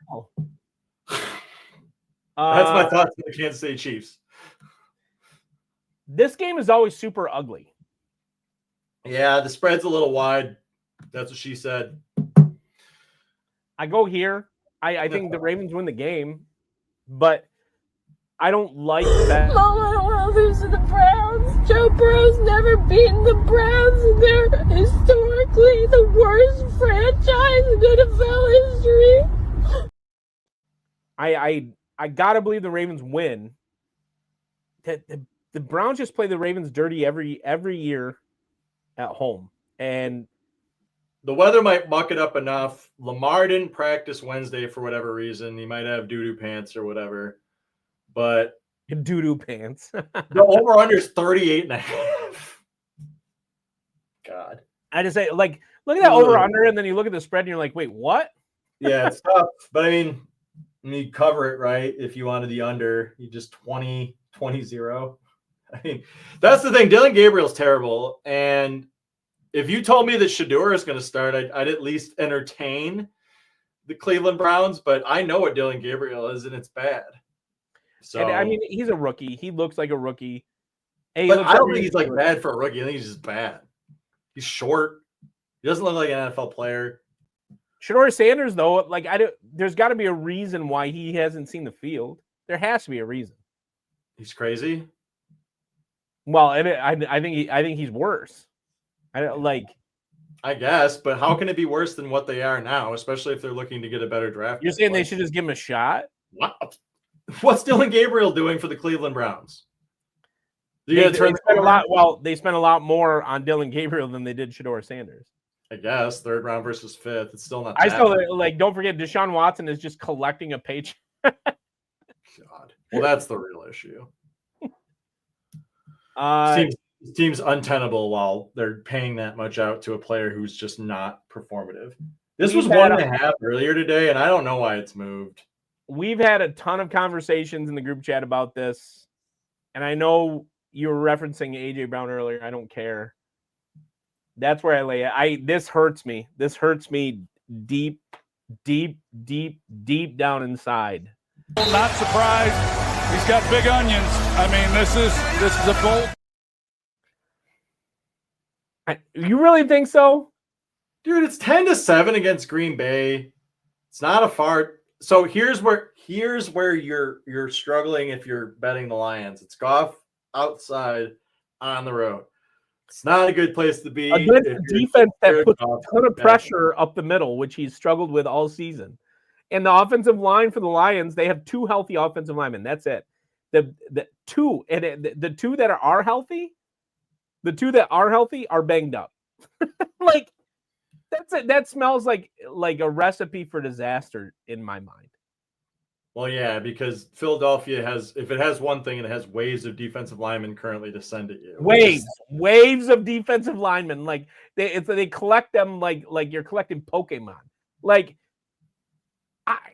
That's my thoughts on the Kansas City Chiefs. This game is always super ugly. Yeah, the spread's a little wide. That's what she said. I go here. I think the Ravens win the game, but I don't like that. Mom, I don't want to lose to the Browns. Joe Burrow's never beaten the Browns, and they're historically the worst franchise in NFL history. I gotta believe the Ravens win. The Browns just play the Ravens dirty every year at home, and the weather might muck it up enough. Lamar didn't practice Wednesday for whatever reason. He might have doo-doo pants or whatever. But doo-doo pants. The over-under is 38.5. God. I just say, like, look at that over-under, and then you look at the spread, and you're like, wait, what? Yeah, it's tough. But, I mean, you cover it, right? If you wanted the under, you just 20-0. I mean, that's the thing. Dylan Gabriel's terrible. And if you told me that Shedeur is going to start, I'd at least entertain the Cleveland Browns. But I know what Dylan Gabriel is, and it's bad. So, and, I mean, he's a rookie. He looks like a rookie. But I don't think he's like bad for a rookie. I think he's just bad. He's short. He doesn't look like an NFL player. Shedeur Sanders, though, like there's got to be a reason why he hasn't seen the field. There has to be a reason. He's crazy. Well, and I think he's worse. I guess, but how can it be worse than what they are now, especially if they're looking to get a better draft? You're saying they should just give him a shot? What's Dylan Gabriel doing for the Cleveland Browns? They spent a lot more on Dylan Gabriel than they did Shedeur Sanders. I guess 3rd round versus 5th. It's still not. Don't forget Deshaun Watson is just collecting a paycheck. God, well, that's the real issue. Seems untenable while they're paying that much out to a player who's just not performative. This was 1.5 earlier today, and I don't know why it's moved. We've had a ton of conversations in the group chat about this, and I know you were referencing AJ Brown earlier. I don't care. That's where I lay it. This hurts me. This hurts me deep down inside. Not surprised. He's got big onions. I mean, this is a bold. You really think so? Dude, it's 10-7 against Green Bay. It's not a far. So here's where you're struggling if you're betting the Lions. It's Goff outside on the road. It's not a good place to be. Against a defense that puts a ton of pressure up the middle, which he's struggled with all season. And the offensive line for the Lions, they have 2 healthy offensive linemen. That's it. The two that are healthy, are banged up. Like that's it. That smells like a recipe for disaster in my mind. Well, yeah, because Philadelphia if it has one thing, it has waves of defensive linemen currently to send at you. Waves of defensive linemen. Like they collect them like you're collecting Pokemon. Like,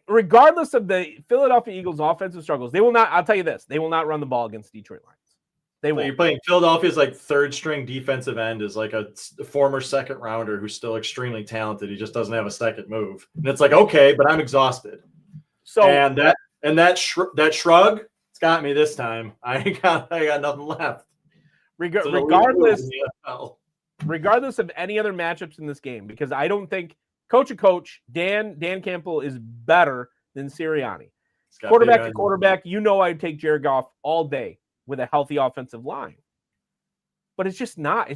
regardless of the Philadelphia Eagles' offensive struggles, they will not. I'll tell you this: they will not run the ball against Detroit Lions. They will. You're playing Philadelphia's like 3rd string defensive end is like a former 2nd rounder who's still extremely talented. He just doesn't have a second move, and it's like, okay, but I'm exhausted. So that shrug, it's got me this time. I got nothing left. Regardless of any other matchups in this game, because I don't think coach Dan Campbell is better than Sirianni. Quarterback to quarterback, I'd take Jared Goff all day with a healthy offensive line. But it's just not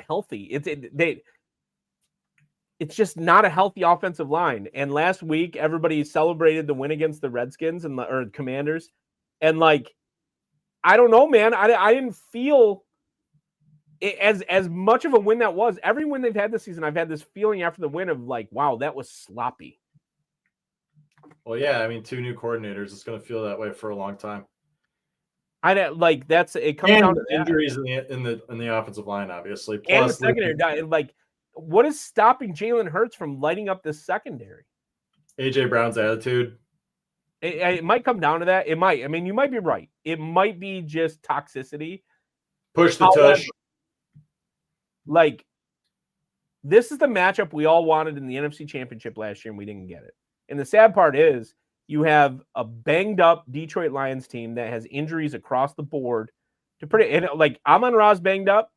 healthy. It's just not a healthy offensive line. And last week, everybody celebrated the win against the Redskins or Commanders. And I don't know, man. I didn't feel it as much of a win that was. Every win they've had this season, I've had this feeling after the win of wow, that was sloppy. Well, yeah, I mean, 2 new coordinators. It's going to feel that way for a long time. It comes down to injuries in the offensive line, obviously. Plus, and the secondary, what is stopping Jalen Hurts from lighting up this secondary? AJ Brown's attitude. It might come down to that. It might. I mean, you might be right. It might be just toxicity. Push the tush. This is the matchup we all wanted in the NFC Championship last year, and we didn't get it. And the sad part is You have a banged up Detroit Lions team that has injuries across the board. Like Amon-Ra's banged up.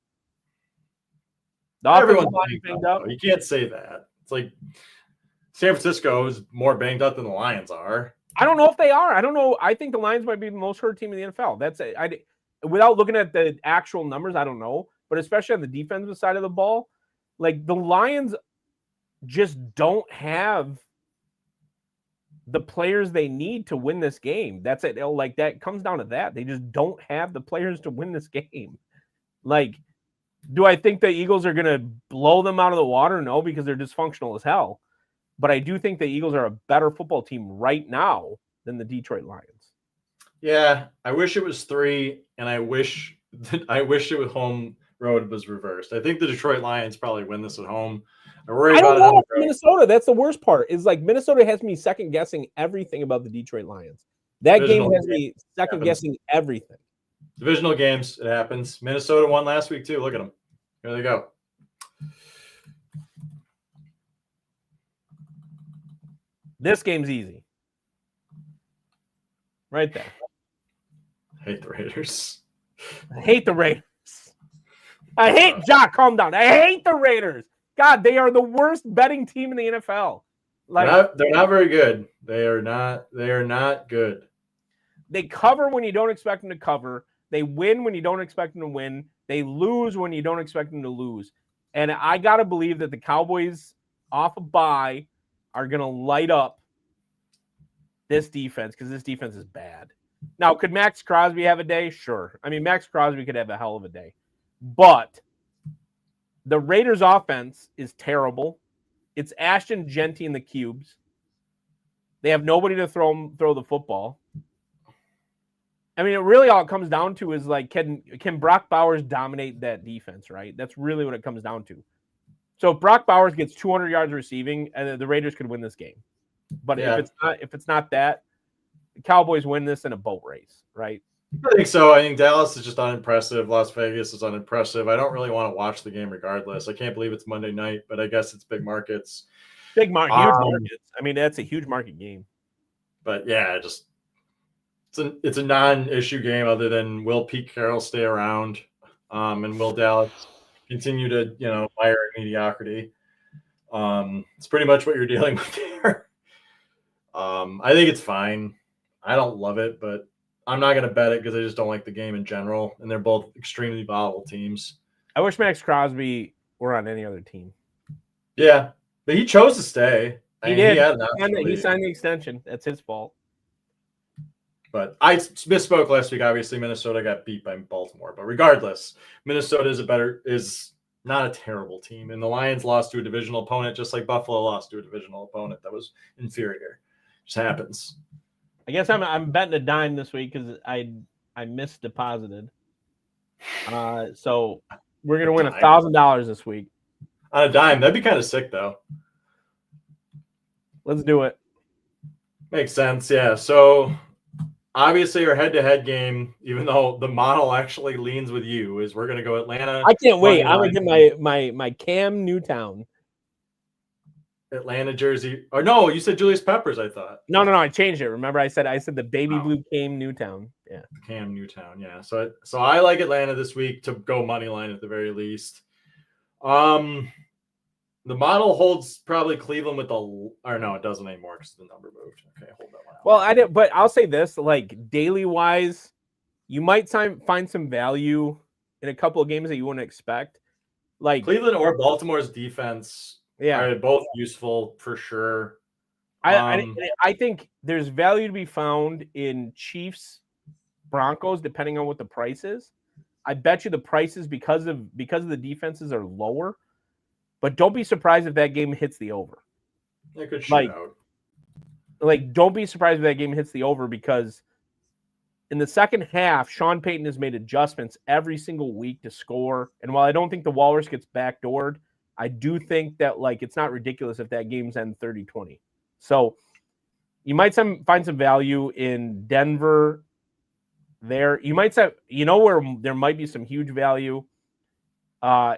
The Everyone's offensive line is banged up. You can't say that. It's like San Francisco is more banged up than the Lions are. I don't know if they are. I don't know. I think the Lions might be the most hurt team in the NFL. That's it. Without looking at the actual numbers, I don't know. But especially on the defensive side of the ball, like the Lions just don't have the players they need to win this game. That's it. Like that comes down to that. They just don't have the players to win this game. Like, do I think the Eagles are going to blow them out of the water? No, because they're dysfunctional as hell. But I do think the Eagles are a better football team right now than the Detroit Lions. Yeah, I wish it was 3, and I wish it was home road was reversed. I think the Detroit Lions probably win this at home. I don't know Minnesota. That's the worst part. Is like Minnesota has me second guessing everything about the Detroit Lions. That game has me second guessing everything. Divisional games, it happens. Minnesota won last week too. Look at them. Here they go. This game's easy. Right there. I hate the Raiders. I hate the Raiders. I hate Jock. Calm down. I hate the Raiders. God, they are the worst betting team in the NFL. Like they're not very good. They are not good. They cover when you don't expect them to cover. They win when you don't expect them to win. They lose when you don't expect them to lose. And I got to believe that the Cowboys off a bye are going to light up this defense because this defense is bad. Now, could Max Crosby have a day? Sure. I mean, Max Crosby could have a hell of a day. But the Raiders offense is terrible. It's Ashton Genty in the cubes. They have nobody to throw the football. I mean, it really all it comes down to is like, can Brock Bowers dominate that defense, right? That's really what it comes down to. So if Brock Bowers gets 200 yards receiving, and the Raiders could win this game. But if it's not that, the Cowboys win this in a boat race, right? I think so. I think Dallas is just unimpressive. Las Vegas is unimpressive. I don't really want to watch the game regardless. I can't believe it's Monday night, but I guess it's big markets. Huge markets. I mean, that's a huge market game. But yeah, it's a non-issue game other than will Pete Carroll stay around, and will Dallas continue to fire in mediocrity. It's pretty much what you're dealing with there. I think it's fine. I don't love it, but I'm not going to bet it because I just don't like the game in general, and they're both extremely volatile teams. I wish Max Crosby were on any other team. Yeah, but he chose to stay. He did. He signed the extension. That's his fault. But I misspoke last week. Obviously, Minnesota got beat by Baltimore. But regardless, Minnesota is not a terrible team. And the Lions lost to a divisional opponent, just like Buffalo lost to a divisional opponent that was inferior. Just happens. I guess I'm betting a dime this week because I misdeposited. So we're gonna win $1,000 this week. On a dime, that'd be kind of sick, though. Let's do it. Makes sense, yeah. So obviously, our head-to-head game, even though the model actually leans with you, is we're gonna go Atlanta. I can't wait. I'm gonna get my Cam Newtown. Atlanta jersey. Or no, you said Julius Peppers, I thought. No, I changed it. Remember, I said the baby blue Cam Newtown. Yeah. Cam Newtown, yeah. So I like Atlanta this week to go money line at the very least. The model holds probably Cleveland with or no, it doesn't anymore because the number moved. Okay, hold that one out. Well, I did, but I'll say this: like daily wise, you might find some value in a couple of games that you wouldn't expect. Like Cleveland or Baltimore's defense. Yeah, are both useful for sure. I think there's value to be found in Chiefs Broncos, depending on what the price is. I bet you the prices because of the defenses are lower, but don't be surprised if that game hits the over. It could shoot out. Like, don't be surprised if that game hits the over because in the second half, Sean Payton has made adjustments every single week to score. And while I don't think the Walrus gets backdoored, I do think that it's not ridiculous if that game's end 30-20. So you might find some value in Denver there. You might say, where there might be some huge value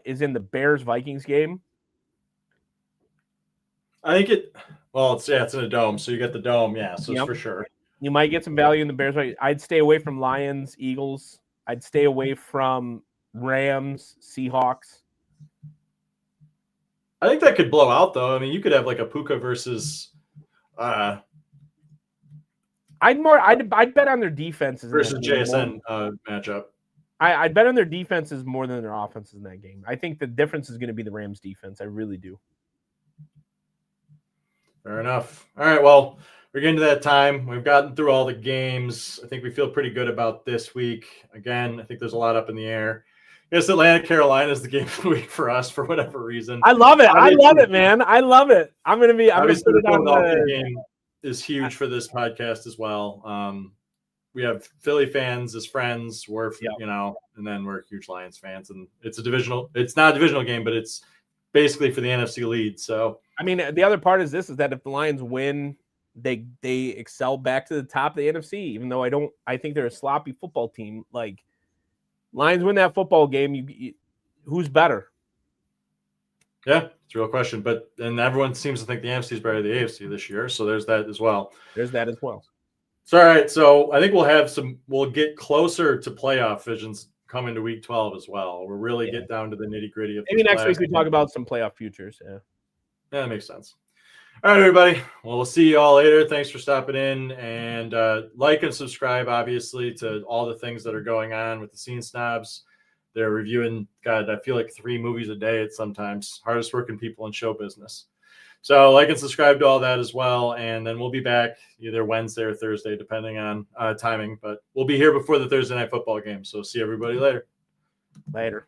is in the Bears-Vikings game. I think Well, it's in a dome, so you get the dome, so it's Yep. for sure. You might get some value in the Bears. I'd stay away from Lions, Eagles. I'd stay away from Rams, Seahawks. I think that could blow out, though. I mean, you could have like a Puka versus I'd bet on their defenses versus JSN matchup. I'd bet on their defenses more than their offenses in that game. I think the difference is going to be the Rams defense. I really do. Fair enough. All right, well, we're getting to that time. We've gotten through all the games. I think we feel pretty good about this week. Again, I think there's a lot up in the air. I guess Atlanta, Carolina is the game of the week for us for whatever reason. I love it. I love it, man. I love it. I'm gonna put it on the game is huge for this podcast as well. We have Philly fans as friends. We're and then we're huge Lions fans, and it's not a divisional game, but it's basically for the NFC lead. So I mean, the other part is that if the Lions win, they excel back to the top of the NFC. Even though I think they're a sloppy football team. Like Lions win that football game, who's better? Yeah, it's a real question. And everyone seems to think the NFC is better than the AFC this year. So there's that as well. So all right. So I think we'll get closer to playoff visions coming to week 12 as well. We'll really get down to the nitty-gritty of maybe next week we talk about some playoff futures. Yeah, that makes sense. All right, everybody. Well, we'll see you all later. Thanks for stopping in, and like and subscribe, obviously, to all the things that are going on with the Scene Snobs. They're reviewing, I feel like 3 movies a day at sometimes. Hardest working people in show business. So like and subscribe to all that as well, and then we'll be back either Wednesday or Thursday, depending on timing. But we'll be here before the Thursday Night Football game, so see everybody later. Later.